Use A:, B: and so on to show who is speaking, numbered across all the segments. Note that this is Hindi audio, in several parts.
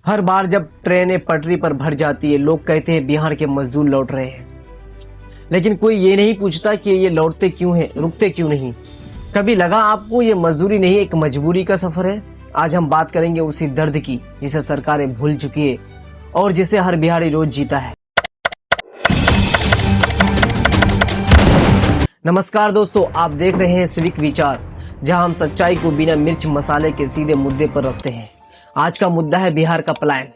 A: हर बार जब ट्रेनें पटरी पर भर जाती है, लोग कहते हैं बिहार के मजदूर लौट रहे हैं। लेकिन कोई ये नहीं पूछता कि ये लौटते क्यों हैं, रुकते क्यों नहीं। कभी लगा आपको ये मजदूरी नहीं एक मजबूरी का सफर है? आज हम बात करेंगे उसी दर्द की जिसे सरकारें भूल चुकी है और जिसे हर बिहारी रोज जीता है। नमस्कार दोस्तों, आप देख रहे हैं सिविक विचार, जहां हम सच्चाई को बिना मिर्च मसाले के सीधे मुद्दे पर रखते हैं। आज का मुद्दा है बिहार का पलायन।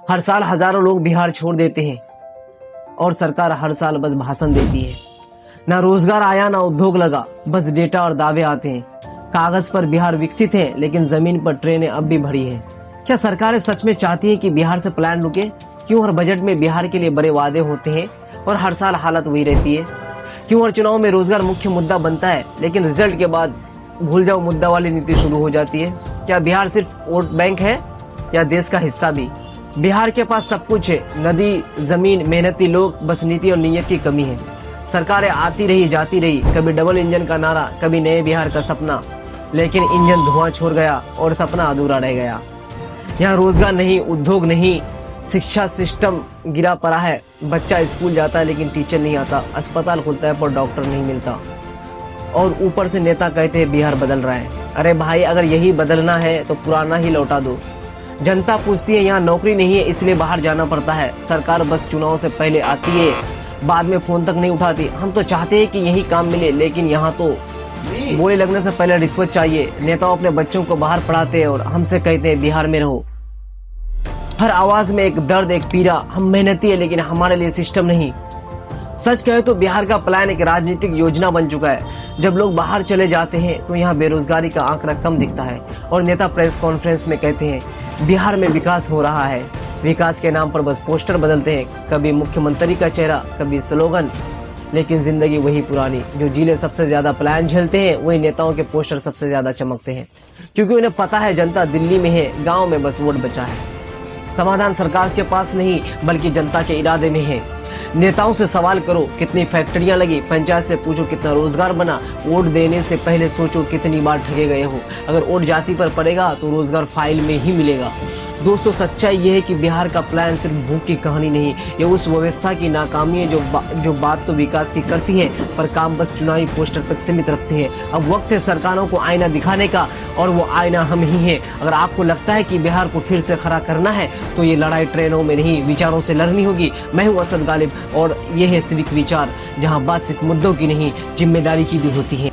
A: हर साल हजारों लोग बिहार छोड़ देते हैं और सरकार हर साल बस भाषण देती है। ना रोजगार आया, ना उद्योग लगा, बस डेटा और दावे आते हैं। कागज पर बिहार विकसित है, लेकिन जमीन पर ट्रेनें अब भी भरी हैं। क्या सरकारें सच में चाहती हैं कि बिहार से पलायन रुके? क्यों हर बजट में बिहार के लिए बड़े वादे होते हैं और हर साल हालत वही रहती है? क्यों हर चुनाव में रोजगार मुख्य मुद्दा बनता है, लेकिन रिजल्ट के बाद भूल जाओ मुद्दा वाली नीति शुरू हो जाती है? क्या बिहार सिर्फ वोट बैंक है या देश का हिस्सा भी? बिहार के पास सब कुछ है, नदी, जमीन, मेहनती लोग, बस नीति और नीयत की कमी है। सरकारें आती रही जाती रही, कभी डबल इंजन का नारा, कभी नए बिहार का सपना, लेकिन इंजन धुआं छोड़ गया और सपना अधूरा रह गया। यहाँ रोजगार नहीं, उद्योग नहीं, शिक्षा सिस्टम गिरा पड़ा है। बच्चा स्कूल जाता है लेकिन टीचर नहीं आता, अस्पताल खुलता है पर डॉक्टर नहीं मिलता, और ऊपर से नेता कहते हैं बिहार बदल रहा है। अरे भाई, अगर यही बदलना है तो पुराना ही लौटा दो। जनता पूछती है, यहाँ नौकरी नहीं है इसलिए बाहर जाना पड़ता है। सरकार बस चुनाव से पहले आती है, बाद में फोन तक नहीं उठाती। हम तो चाहते हैं कि यही काम मिले, लेकिन यहाँ तो बोले लगने से पहले रिश्वत चाहिए। नेताओं अपने बच्चों को बाहर पढ़ाते हैं और हमसे कहते हैं बिहार में रहो। हर आवाज में एक दर्द, एक पीड़ा। हम मेहनती है लेकिन हमारे लिए सिस्टम नहीं। सच कहे तो बिहार का पलायन एक राजनीतिक योजना बन चुका है। जब लोग बाहर चले जाते हैं तो यहाँ बेरोजगारी का आंकड़ा कम दिखता है और नेता प्रेस कॉन्फ्रेंस में कहते हैं बिहार में विकास हो रहा है। विकास के नाम पर बस पोस्टर बदलते हैं, कभी मुख्यमंत्री का चेहरा, कभी स्लोगन, लेकिन जिंदगी वही पुरानी। जो जिले सबसे ज्यादा पलायन झेलते हैं वही नेताओं के पोस्टर सबसे ज्यादा चमकते हैं, क्योंकि उन्हें पता है जनता दिल्ली में है, गाँव में बस वोट बचा है। समाधान सरकार के पास नहीं बल्कि जनता के इरादे में है। नेताओं से सवाल करो कितनी फैक्ट्रियां लगी, पंचायत से पूछो कितना रोजगार बना, वोट देने से पहले सोचो कितनी बार ठगे गए हो। अगर वोट जाति पर पड़ेगा तो रोजगार फाइल में ही मिलेगा। दोस्तों, सच्चाई यह है कि बिहार का प्लान सिर्फ भूख की कहानी नहीं, ये उस व्यवस्था की नाकामी है जो बात तो विकास की करती है पर काम बस चुनावी पोस्टर तक सीमित रखते हैं। अब वक्त है सरकारों को आईना दिखाने का, और वो आईना हम ही हैं। अगर आपको लगता है कि बिहार को फिर से खड़ा करना है तो ये लड़ाई ट्रेनों में नहीं, विचारों से लड़नी होगी। मैं हूँ असद गालिब और ये है सिविक विचार, जहाँ बात सिर्फ मुद्दों की नहीं, जिम्मेदारी की भी होती है।